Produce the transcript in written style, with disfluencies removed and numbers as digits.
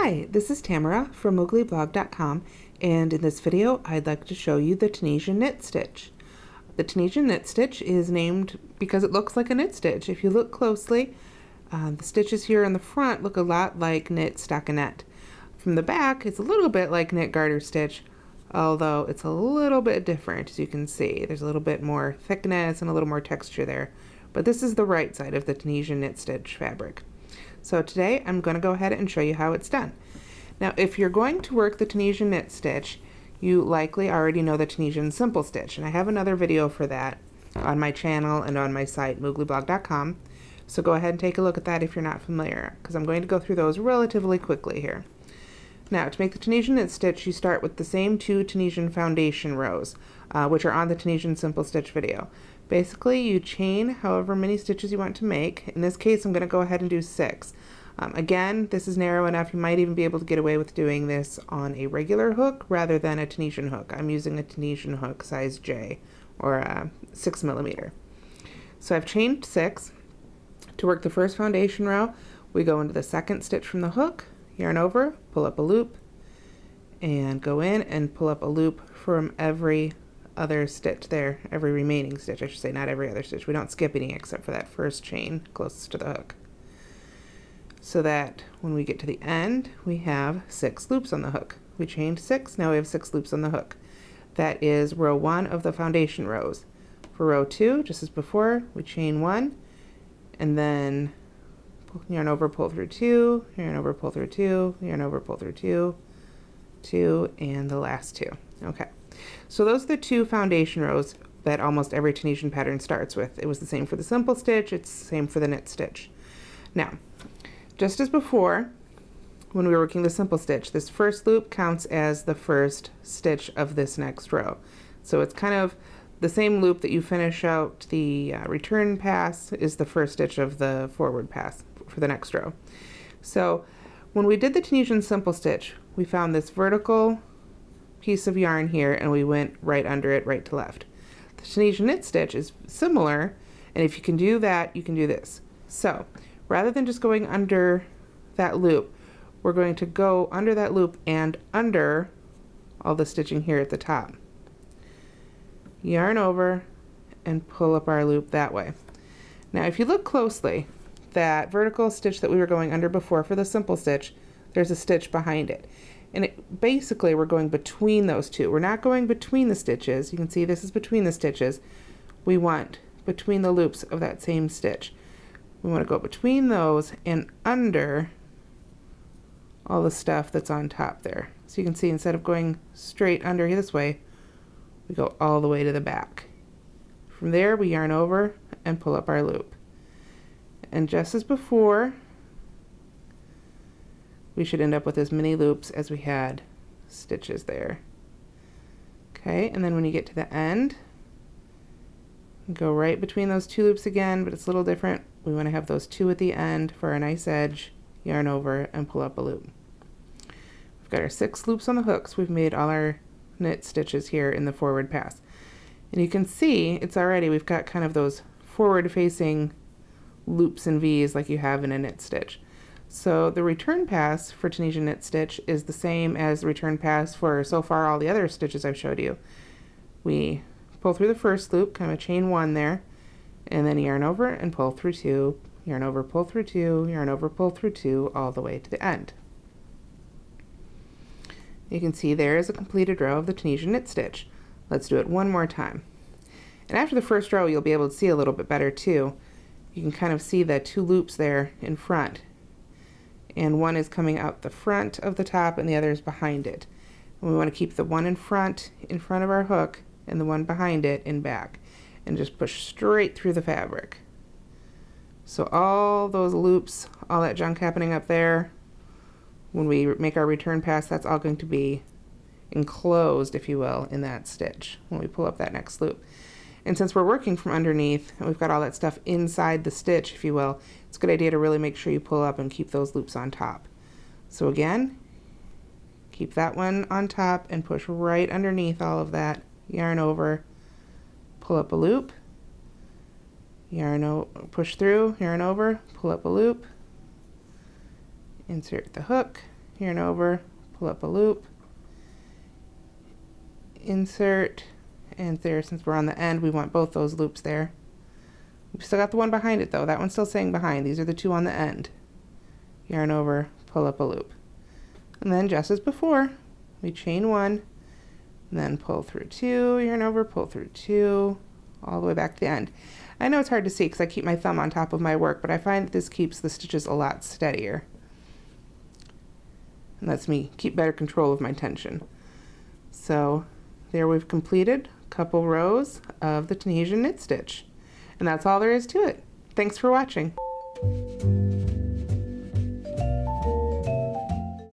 Hi, this is Tamara from mooglyblog.com, and in this video I'd like to show you the Tunisian Knit Stitch. The Tunisian Knit Stitch is named because it looks like a knit stitch. If you look closely, the stitches here in the front look a lot like knit stockinette. From the back, it's a little bit like knit garter stitch, although it's a little bit different, as you can see. There's a little bit more thickness and a little more texture there. But this is the right side of the Tunisian Knit Stitch fabric. So today I'm going to go ahead and show you how it's done. Now if you're going to work the Tunisian Knit Stitch, you likely already know the Tunisian Simple Stitch, and I have another video for that on my channel and on my site mooglyblog.com, so go ahead and take a look at that if you're not familiar, because I'm going to go through those relatively quickly here. Now to make the Tunisian Knit Stitch, you start with the same 2 Tunisian Foundation rows, which are on the Tunisian Simple Stitch video. Basically, you chain however many stitches you want to make. In this case, I'm going to go ahead and do 6. Again, this is narrow enough, you might even be able to get away with doing this on a regular hook rather than a Tunisian hook. I'm using a Tunisian hook size J, or 6mm. So I've chained 6. To work the first foundation row, we go into the second stitch from the hook, yarn over, pull up a loop, and go in and pull up a loop from every other stitch there, every remaining stitch, I should say, not every other stitch. We don't skip any except for that first chain closest to the hook. So that when we get to the end, we have 6 loops on the hook. We chained 6, now we have 6 loops on the hook. That is row 1 of the foundation rows. For row 2, just as before, we chain 1, and then yarn over, pull through 2, yarn over, pull through 2, yarn over, pull through 2, 2, and the last 2. Okay. So those are the 2 foundation rows that almost every Tunisian pattern starts with. It was the same for the simple stitch, it's the same for the knit stitch. Now, just as before, when we were working the simple stitch, this first loop counts as the first stitch of this next row. So it's kind of the same loop that you finish out the return pass is the first stitch of the forward pass for the next row. So when we did the Tunisian simple stitch, we found this vertical piece of yarn here and we went right under it, right to left. The Tunisian knit stitch is similar, and if you can do that, you can do this. So rather than just going under that loop, we're going to go under that loop and under all the stitching here at the top. Yarn over and pull up our loop that way. Now if you look closely, that vertical stitch that we were going under before for the simple stitch, there's a stitch behind it. And basically we're going between those 2. We're not going between the stitches. You can see this is between the stitches. We want between the loops of that same stitch. We want to go between those and under all the stuff that's on top there. So you can see instead of going straight under this way, we go all the way to the back. From there we yarn over and pull up our loop. And just as before, we should end up with as many loops as we had stitches there. Okay, and then when you get to the end, go right between those 2 loops again, but it's a little different. We want to have those 2 at the end for a nice edge, yarn over and pull up a loop. We've got our 6 loops on the hooks. We've made all our knit stitches here in the forward pass. And you can see it's already, we've got kind of those forward facing loops and V's like you have in a knit stitch. So the return pass for Tunisian Knit Stitch is the same as the return pass for so far all the other stitches I've showed you. We pull through the first loop, kind of chain 1 there, and then yarn over and pull through 2, yarn over, pull through 2, yarn over, pull through 2, all the way to the end. You can see there is a completed row of the Tunisian Knit Stitch. Let's do it one more time. And after the first row, you'll be able to see a little bit better too. You can kind of see the 2 loops there in front. And one is coming out the front of the top and the other is behind it. And we want to keep the one in front of our hook and the one behind it in back, and just push straight through the fabric. So all those loops, all that junk happening up there, when we make our return pass, that's all going to be enclosed, if you will, in that stitch when we pull up that next loop. And since we're working from underneath and we've got all that stuff inside the stitch, if you will, it's a good idea to really make sure you pull up and keep those loops on top. So again, keep that one on top and push right underneath all of that. Yarn over, pull up a loop, push through, yarn over, pull up a loop, insert the hook, yarn over, pull up a loop, insert, and there, since we're on the end, we want both those loops there. We've still got the one behind it though. That one's still staying behind. These are the two on the end. Yarn over, pull up a loop. And then just as before, we chain one, and then pull through two, yarn over, pull through two, all the way back to the end. I know it's hard to see because I keep my thumb on top of my work, but I find that this keeps the stitches a lot steadier. And lets me keep better control of my tension. So there we've completed a couple rows of the Tunisian knit stitch. And that's all there is to it. Thanks for watching.